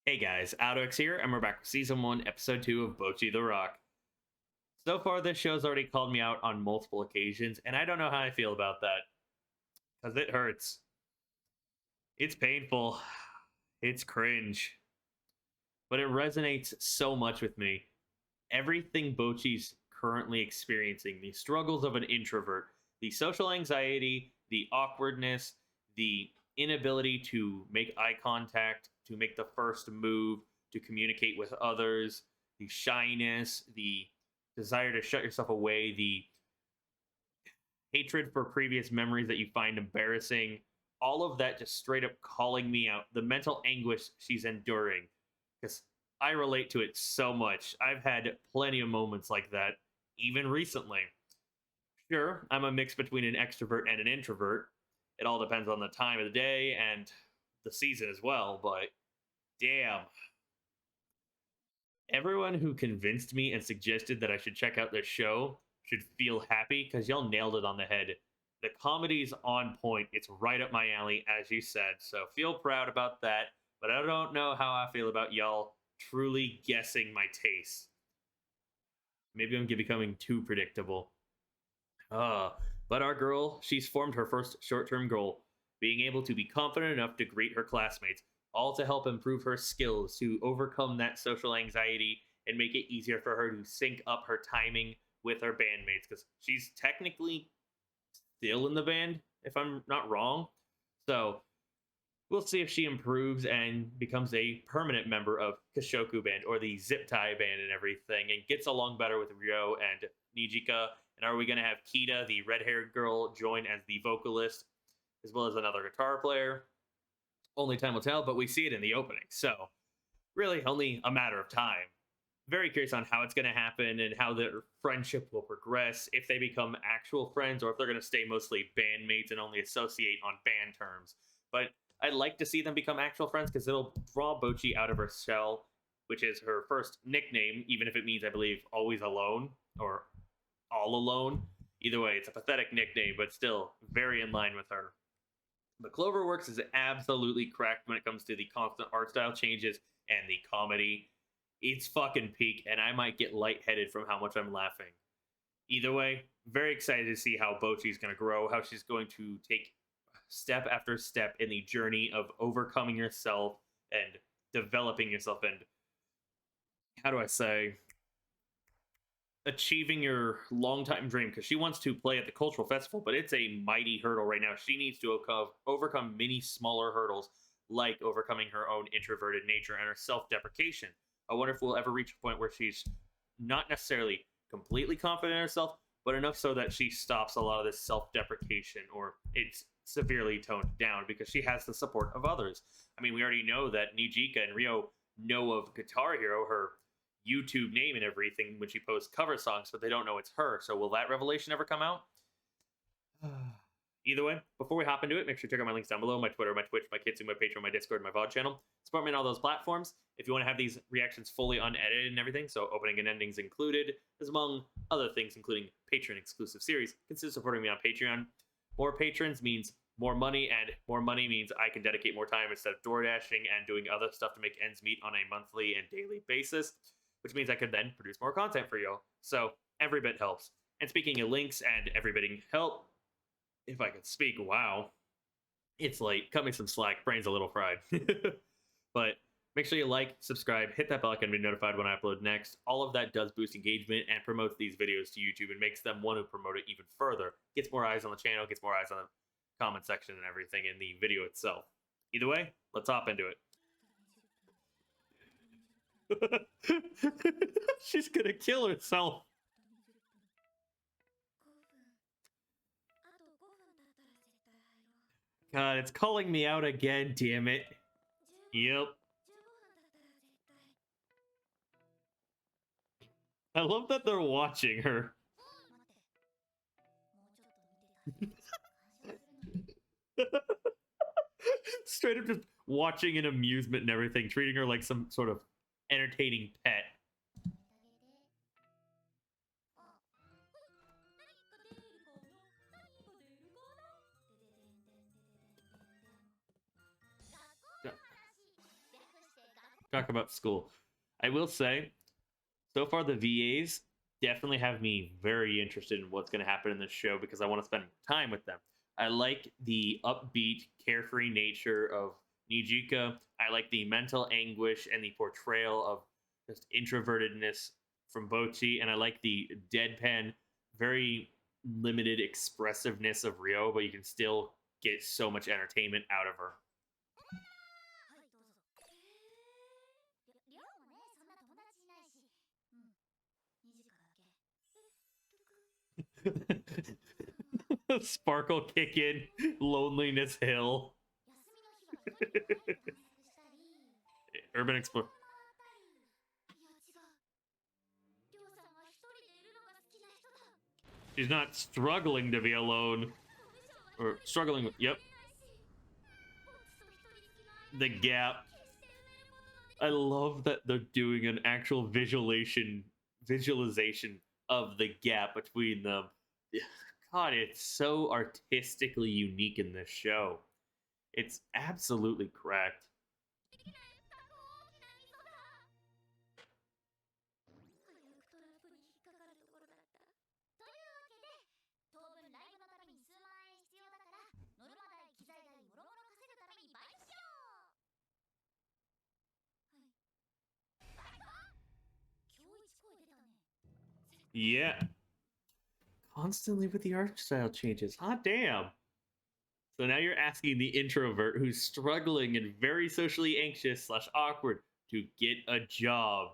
Hey guys, AlduicS here, and we're back with Season 1, Episode 2 of Bocchi the Rock. So far, this show's already called me out on multiple occasions, and I don't know how I feel about that. Because it hurts. It's painful. It's cringe. But it resonates so much with me. Everything Bocchi's currently experiencing, the struggles of an introvert, the social anxiety, the awkwardness, the inability to make eye contact, to make the first move, to communicate with others, the shyness, the desire to shut yourself away, the hatred for previous memories that you find embarrassing, all of that just straight up calling me out, the mental anguish she's enduring. Because I relate to it so much. I've had plenty of moments like that, even recently. Sure, I'm a mix between an extrovert and an introvert. It all depends on the time of the day and the season as well, but damn. Everyone who convinced me and suggested that I should check out this show should feel happy because y'all nailed it on the head. The comedy's on point. It's right up my alley, as you said. So feel proud about that. But I don't know how I feel about y'all truly guessing my taste. Maybe I'm becoming too predictable. But our girl, she's formed her first short-term goal, being able to be confident enough to greet her classmates, all to help improve her skills to overcome that social anxiety and make it easier for her to sync up her timing with her bandmates, because she's technically still in the band, if I'm not wrong. So we'll see if she improves and becomes a permanent member of Kashoku Band or the Zip Tie Band and everything, and gets along better with Ryo and Nijika. And are we going to have Kita, the red-haired girl, join as the vocalist, as well as another guitar player? Only time will tell, but we see it in the opening. So really only a matter of time. Very curious on how it's going to happen and how their friendship will progress, if they become actual friends or if they're going to stay mostly bandmates and only associate on band terms. But I'd like to see them become actual friends because it'll draw Bocchi out of her shell, which is her first nickname, even if it means, I believe, always alone or all alone. Either way, it's a pathetic nickname, but still very in line with her. But Cloverworks is absolutely cracked when it comes to the constant art style changes and the comedy. It's fucking peak, and I might get lightheaded from how much I'm laughing. Either way, very excited to see how Bocchi's going to grow, how she's going to take step after step in the journey of overcoming yourself and developing yourself, and how do I say, achieving your long-time dream, because she wants to play at the cultural festival, but it's a mighty hurdle right now. She needs to overcome many smaller hurdles, like overcoming her own introverted nature and her self-deprecation. I wonder if we'll ever reach a point where she's not necessarily completely confident in herself, but enough so that she stops a lot of this self-deprecation, or it's severely toned down because she has the support of others. I mean, we already know that Nijika and Ryo know of Guitar Hero, her YouTube name and everything, when she posts cover songs, but they don't know it's her. So will that revelation ever come out? Either way, before we hop into it, make sure to check out my links down below: my Twitter, my Twitch, my Kitsu, my Patreon, my Discord, my VOD channel. Support me on all those platforms if you want to have these reactions fully unedited and everything, so opening and endings included, as among other things, including Patreon exclusive series. Consider supporting me on Patreon. More patrons means more money, and more money means I can dedicate more time instead of door dashing and doing other stuff to make ends meet on a monthly and daily basis, which means I could then produce more content for you. So every bit helps. And speaking of links and every bitting help, if I could speak, wow. It's late. Cut me some slack. Brain's a little fried. But make sure you like, subscribe, hit that bell icon to be notified when I upload next. All of that does boost engagement and promotes these videos to YouTube and makes them want to promote it even further. Gets more eyes on the channel, gets more eyes on the comment section and everything in the video itself. Either way, let's hop into it. She's gonna kill herself. God, it's calling me out again, damn it. Yep. I love that they're watching her. Straight up just watching in amusement and everything, treating her like some sort of entertaining pet. talk about school. I will say, so far the VAs definitely have me very interested in what's going to happen in this show because I want to spend time with them. I like the upbeat, carefree nature of Nijika. I like the mental anguish and the portrayal of just introvertedness from Bocchi, and I like the deadpan, very limited expressiveness of Ryo, but you can still get so much entertainment out of her. Sparkle kick in, loneliness hill. Urban Explorer. She's not struggling to be alone. Or struggling with, yep. The gap. I love that they're doing an actual visualization of the gap between them. God, it's so artistically unique in this show. It's absolutely correct. Yeah. Constantly with the art style changes. Hot damn. So now you're asking the introvert who's struggling and very socially anxious slash awkward to get a job.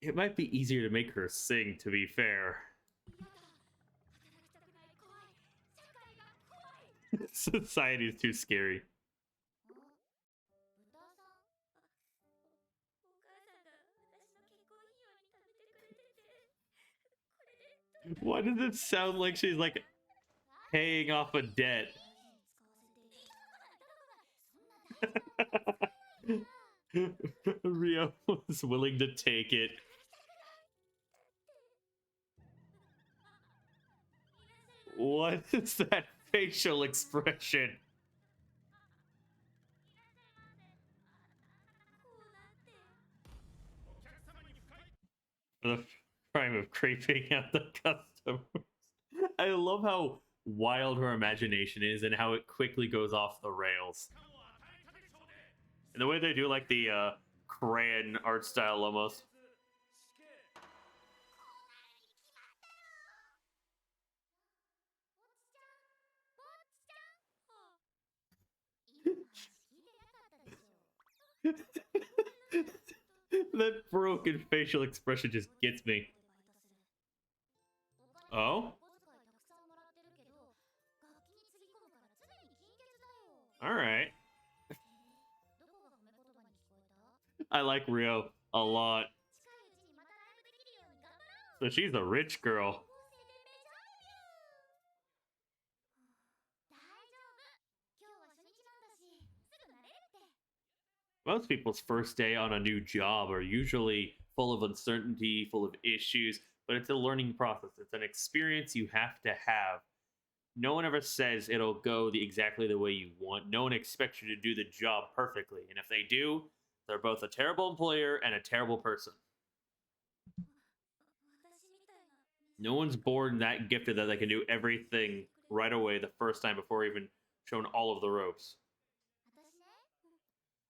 It might be easier to make her sing, to be fair. Society is too scary. Why does it sound like she's like paying off a debt? Ryo was willing to take it. What is that facial expression? For the crime of creeping out the customers. I love how wild her imagination is and how it quickly goes off the rails. And the way they do like the crayon art style almost. That broken facial expression just gets me. Oh? Alright. I like Ryo a lot. So she's a rich girl. Most people's first day on a new job are usually full of uncertainty, full of issues, but it's a learning process. It's an experience you have to have. No one ever says it'll go exactly the way you want. No one expects you to do the job perfectly. And if they do, they're both a terrible employer and a terrible person. No one's born that gifted that they can do everything right away the first time before even shown all of the ropes.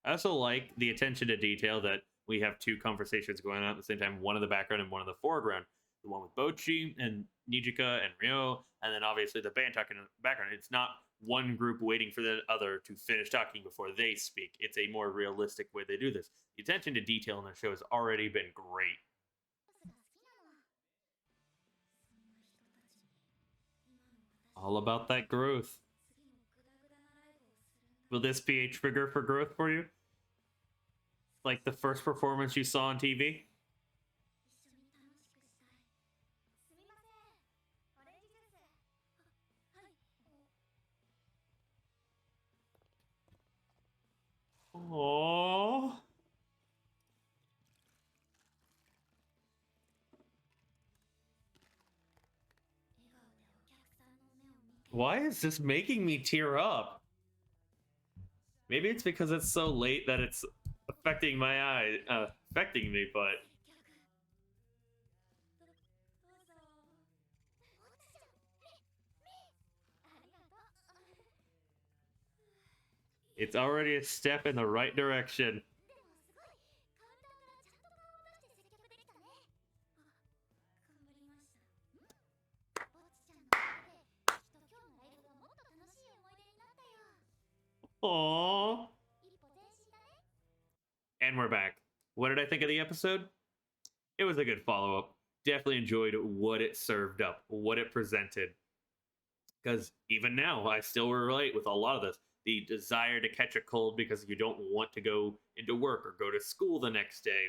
I also like the attention to detail that we have two conversations going on at the same time, one in the background and one in the foreground. The one with Bocchi and Nijika and Ryo, and then obviously the band talking in the background. It's not one group waiting for the other to finish talking before they speak. It's a more realistic way they do this. The attention to detail in the show has already been great. All about that growth. Will this be a trigger for growth for you? Like the first performance you saw on TV? Aww. Why is this making me tear up? Maybe it's because it's so late that it's affecting my eye, affecting me, but it's already a step in the right direction. Aww. And we're back. What did I think of the episode? It was a good follow up. Definitely enjoyed what it served up, what it presented. Because even now, I still relate with a lot of this. The desire to catch a cold because you don't want to go into work or go to school the next day,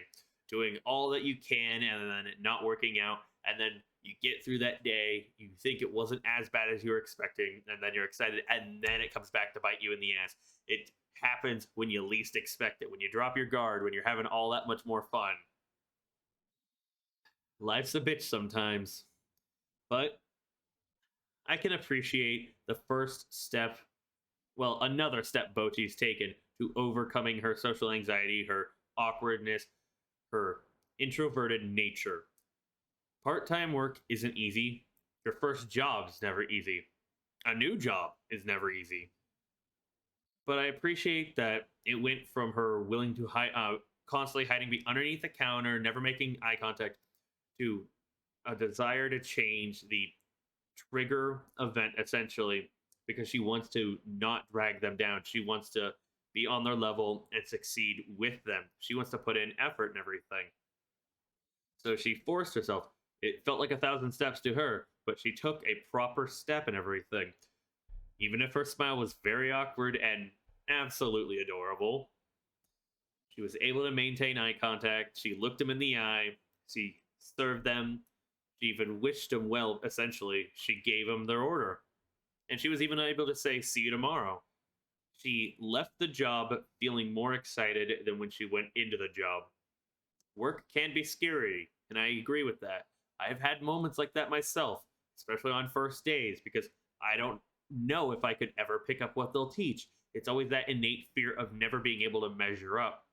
doing all that you can and then it not working out. And then you get through that day, you think it wasn't as bad as you were expecting, and then you're excited, and then it comes back to bite you in the ass. It happens when you least expect it, when you drop your guard, when you're having all that much more fun. Life's a bitch sometimes, but I can appreciate the first step, well, another step Bocchi's taken to overcoming her social anxiety, her awkwardness, her introverted nature. Part time work isn't easy. Your first job's never easy. A new job is never easy. But I appreciate that it went from her willing to constantly hiding underneath the counter, never making eye contact, to a desire to change the trigger event essentially because she wants to not drag them down. She wants to be on their level and succeed with them. She wants to put in effort and everything. So she forced herself. It felt like 1,000 steps to her, but she took a proper step and everything. Even if her smile was very awkward and absolutely adorable, she was able to maintain eye contact. She looked them in the eye. She served them. She even wished them well, essentially. She gave them their order. And she was even able to say, "See you tomorrow." She left the job feeling more excited than when she went into the job. Work can be scary, and I agree with that. I've had moments like that myself, especially on first days, because I don't know if I could ever pick up what they'll teach. It's always that innate fear of never being able to measure up.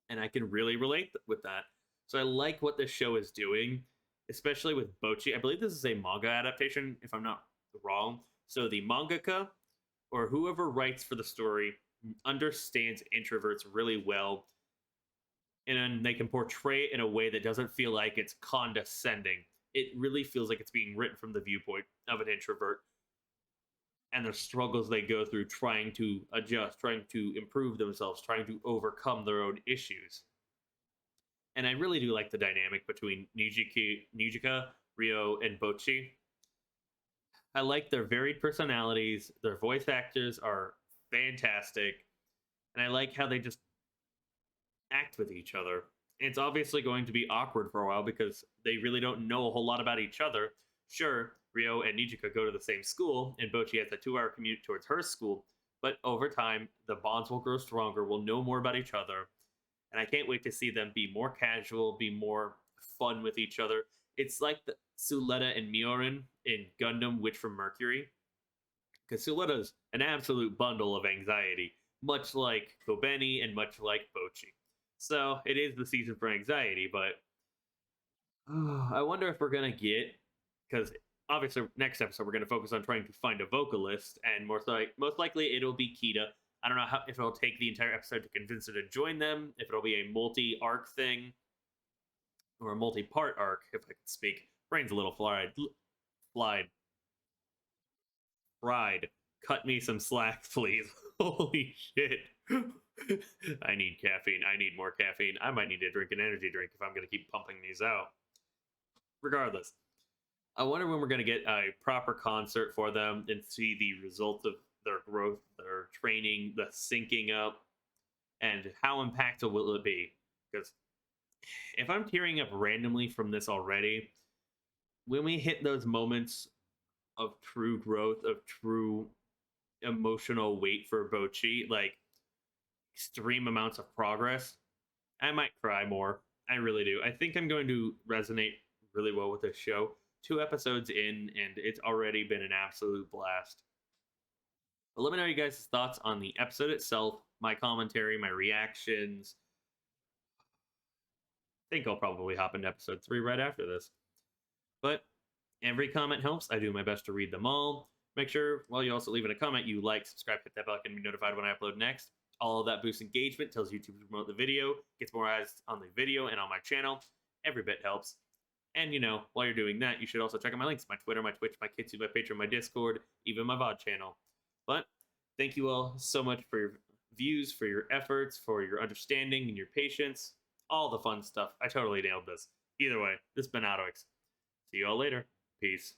And I can really relate with that. So I like what this show is doing, especially with Bocchi. I believe this is a manga adaptation, if I'm not wrong. So the mangaka or whoever writes for the story understands introverts really well, and they can portray it in a way that doesn't feel like it's condescending. It really feels like it's being written from the viewpoint of an introvert and the struggles they go through trying to adjust, trying to improve themselves, trying to overcome their own issues. And I really do like the dynamic between Nijika, Ryo, and Bocchi. I like their varied personalities. Their voice actors are fantastic. And I like how they just act with each other. It's obviously going to be awkward for a while because they really don't know a whole lot about each other. Sure, Ryo and Nijika go to the same school, and Bocchi has a 2-hour commute towards her school. But over time, the bonds will grow stronger. We'll know more about each other. And I can't wait to see them be more casual, be more fun with each other. It's like the Suletta and Miorin in Gundam Witch from Mercury. Because Suletta's an absolute bundle of anxiety, much like Kobeni and much like Bocchi. So it is the season for anxiety, but I wonder if we're going to get, because obviously next episode we're going to focus on trying to find a vocalist, and most likely it'll be Kita. I don't know if it'll take the entire episode to convince her to join them, if it'll be a multi-arc thing, or a multi-part arc, if I could speak. Brain's a little fried. Cut me some slack, please. Holy shit. I need caffeine. I need more caffeine. I might need to drink an energy drink if I'm going to keep pumping these out. Regardless, I wonder when we're going to get a proper concert for them and see the results of their growth, their training, the syncing up, and how impactful will it be? Because if I'm tearing up randomly from this already, when we hit those moments of true growth, of true emotional weight for Bocchi, like extreme amounts of progress, I might cry more. I really do. I think I'm going to resonate really well with this show. 2 episodes in, and it's already been an absolute blast. But let me know you guys' thoughts on the episode itself, my commentary, my reactions. I think I'll probably hop into episode 3 right after this. But every comment helps. I do my best to read them all. Make sure, while you also leave in a comment, you like, subscribe, hit that bell, and be notified when I upload next. All of that boosts engagement, tells YouTube to promote the video, gets more eyes on the video and on my channel. Every bit helps. And, while you're doing that, you should also check out my links, my Twitter, my Twitch, my Kitsu, my Patreon, my Discord, even my VOD channel. But thank you all so much for your views, for your efforts, for your understanding and your patience. All the fun stuff. I totally nailed this. Either way, this has been AlduicS. See you all later. Peace.